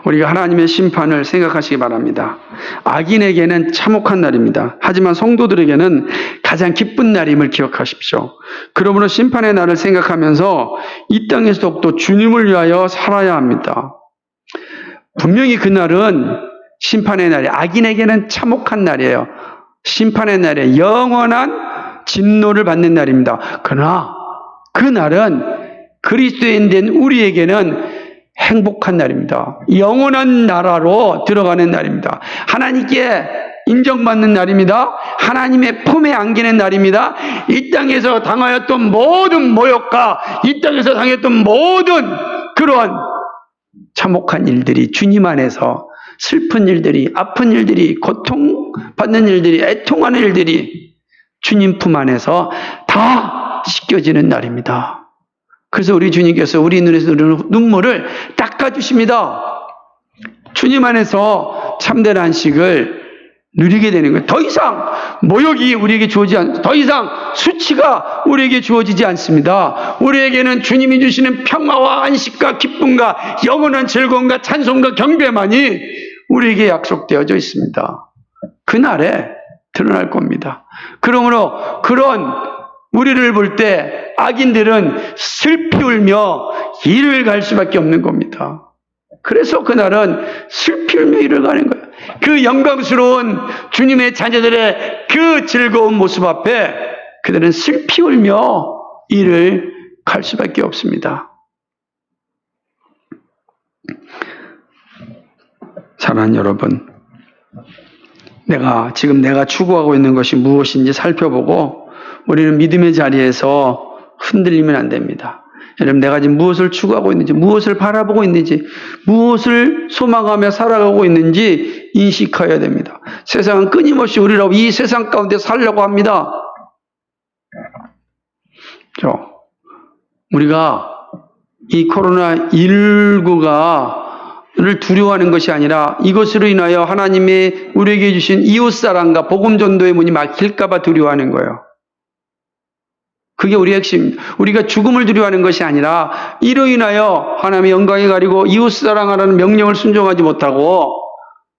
우리가 하나님의 심판을 생각하시기 바랍니다. 악인에게는 참혹한 날입니다. 하지만 성도들에게는 가장 기쁜 날임을 기억하십시오. 그러므로 심판의 날을 생각하면서 이 땅에서 더욱더 주님을 위하여 살아야 합니다. 분명히 그날은 심판의 날이, 악인에게는 참혹한 날이에요. 심판의 날에 영원한 진노를 받는 날입니다. 그러나 그날은 그리스도인 된 우리에게는 행복한 날입니다. 영원한 나라로 들어가는 날입니다. 하나님께 인정받는 날입니다. 하나님의 품에 안기는 날입니다. 이 땅에서 당하였던 모든 모욕과 이 땅에서 당했던 모든 그런 참혹한 일들이, 주님 안에서 슬픈 일들이, 아픈 일들이, 고통받는 일들이, 애통하는 일들이 주님 품 안에서 다 씻겨지는 날입니다. 그래서 우리 주님께서 우리 눈에서 눈물을 닦아주십니다. 주님 안에서 참된 안식을 누리게 되는 거예요. 더 이상 모욕이 우리에게 주어지지 않습니다. 더 이상 수치가 우리에게 주어지지 않습니다. 우리에게는 주님이 주시는 평화와 안식과 기쁨과 영원한 즐거움과 찬송과 경배만이 우리에게 약속되어져 있습니다. 그날에 드러날 겁니다. 그러므로 그런 우리를 볼 때 악인들은 슬피 울며 이를 갈 수밖에 없는 겁니다. 그래서 그날은 슬피 울며 이를 가는 거예요. 그 영광스러운 주님의 자녀들의 그 즐거운 모습 앞에 그들은 슬피 울며 이를 갈 수밖에 없습니다. 사랑하는 여러분, 지금 내가 추구하고 있는 것이 무엇인지 살펴보고 우리는 믿음의 자리에서 흔들리면 안 됩니다. 여러분, 내가 지금 무엇을 추구하고 있는지, 무엇을 바라보고 있는지, 무엇을 소망하며 살아가고 있는지 인식해야 됩니다. 세상은 끊임없이 우리라고 이 세상 가운데 살려고 합니다. 우리가 이 코로나19가 를 두려워하는 것이 아니라 이것으로 인하여 하나님의 우리에게 주신 이웃사랑과 복음전도의 문이 막힐까 봐 두려워하는 거예요. 그게 우리의 핵심. 우리가 죽음을 두려워하는 것이 아니라 이로 인하여 하나님의 영광이 가리고 이웃사랑하라는 명령을 순종하지 못하고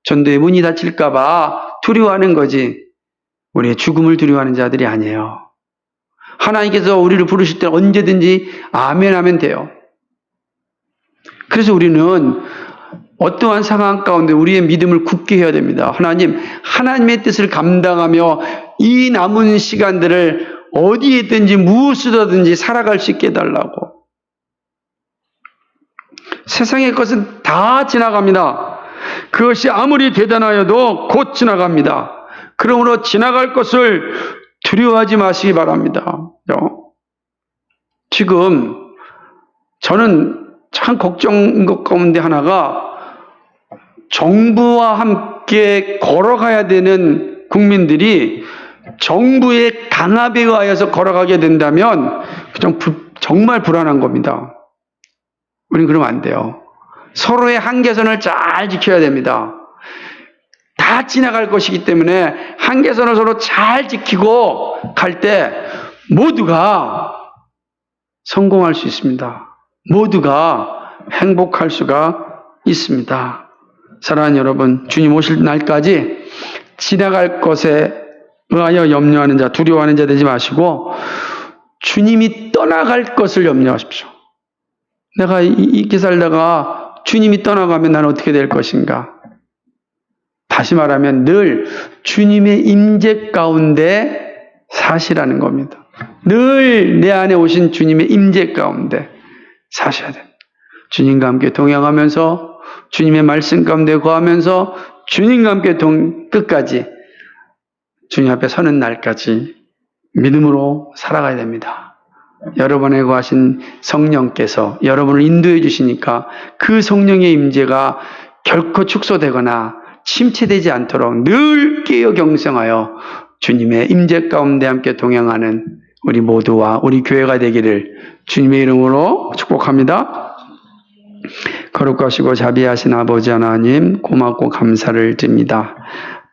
전도의 문이 닫힐까 봐 두려워하는 거지. 우리의 죽음을 두려워하는 자들이 아니에요. 하나님께서 우리를 부르실 때 언제든지 아멘 하면 돼요. 그래서 우리는 어떠한 상황 가운데 우리의 믿음을 굳게 해야 됩니다. 하나님의 뜻을 감당하며 이 남은 시간들을 어디에 있든지 무엇으로든지 살아갈 수 있게 해달라고. 세상의 것은 다 지나갑니다. 그것이 아무리 대단하여도 곧 지나갑니다. 그러므로 지나갈 것을 두려워하지 마시기 바랍니다. 지금 저는 참 걱정인 것 가운데 하나가 정부와 함께 걸어가야 되는 국민들이 정부의 강압에 의하여서 걸어가게 된다면 정말 불안한 겁니다. 우리는 그러면 안 돼요. 서로의 한계선을 잘 지켜야 됩니다. 다 지나갈 것이기 때문에 한계선을 서로 잘 지키고 갈 때 모두가 성공할 수 있습니다. 모두가 행복할 수가 있습니다. 사랑하는 여러분, 주님 오실 날까지 지나갈 것에 의하여 염려하는 자, 두려워하는 자 되지 마시고 주님이 떠나갈 것을 염려하십시오. 내가 이렇게 살다가 주님이 떠나가면 나는 어떻게 될 것인가? 다시 말하면 늘 주님의 임재 가운데 사시라는 겁니다. 늘 내 안에 오신 주님의 임재 가운데 사셔야 됩니다. 주님과 함께 동행하면서 주님의 말씀 가운데 거하면서 주님과 함께 끝까지 주님 앞에 서는 날까지 믿음으로 살아가야 됩니다. 여러분에 거하신 성령께서 여러분을 인도해 주시니까 그 성령의 임재가 결코 축소되거나 침체되지 않도록 늘 깨어 경성하여 주님의 임재 가운데 함께 동행하는 우리 모두와 우리 교회가 되기를 주님의 이름으로 축복합니다. 거룩하시고 자비하신 아버지 하나님, 고맙고 감사를 드립니다.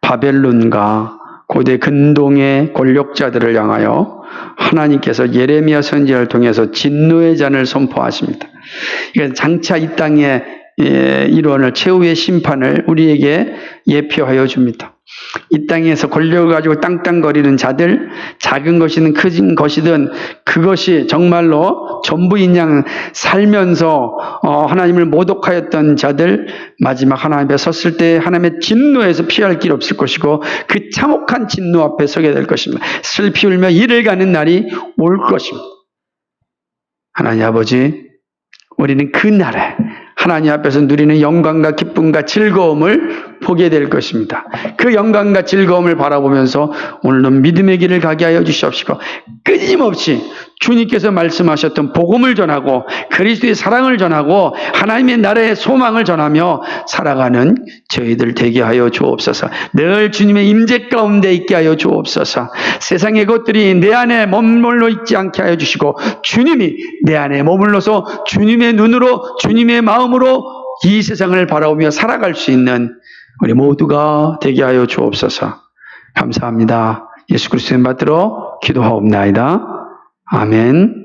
바벨론과 고대 근동의 권력자들을 향하여 하나님께서 예레미야 선지자를 통해서 진노의 잔을 선포하십니다. 이건 장차 이 땅의 일원을 최후의 심판을 우리에게 예표하여 줍니다. 이 땅에서 권력을 가지고 땅땅거리는 자들, 작은 것이든 큰 것이든 그것이 정말로 전부인 양 살면서 하나님을 모독하였던 자들, 마지막 하나님 앞에 섰을 때 하나님의 진노에서 피할 길 없을 것이고 그 참혹한 진노 앞에 서게 될 것입니다. 슬피 울며 이를 가는 날이 올 것입니다. 하나님 아버지, 우리는 그 날에 하나님 앞에서 누리는 영광과 기쁨과 즐거움을 보게 될 것입니다. 그 영광과 즐거움을 바라보면서 오늘도 믿음의 길을 가게 하여 주시옵시고 끊임없이 주님께서 말씀하셨던 복음을 전하고 그리스도의 사랑을 전하고 하나님의 나라의 소망을 전하며 살아가는 저희들 되게 하여 주옵소서. 늘 주님의 임재 가운데 있게 하여 주옵소서. 세상의 것들이 내 안에 머물러 있지 않게 하여 주시고 주님이 내 안에 머물러서 주님의 눈으로 주님의 마음으로 이 세상을 바라보며 살아갈 수 있는 우리 모두가 되게 하여 주옵소서. 감사합니다. 예수 그리스도의 받들어 기도하옵나이다. 아멘.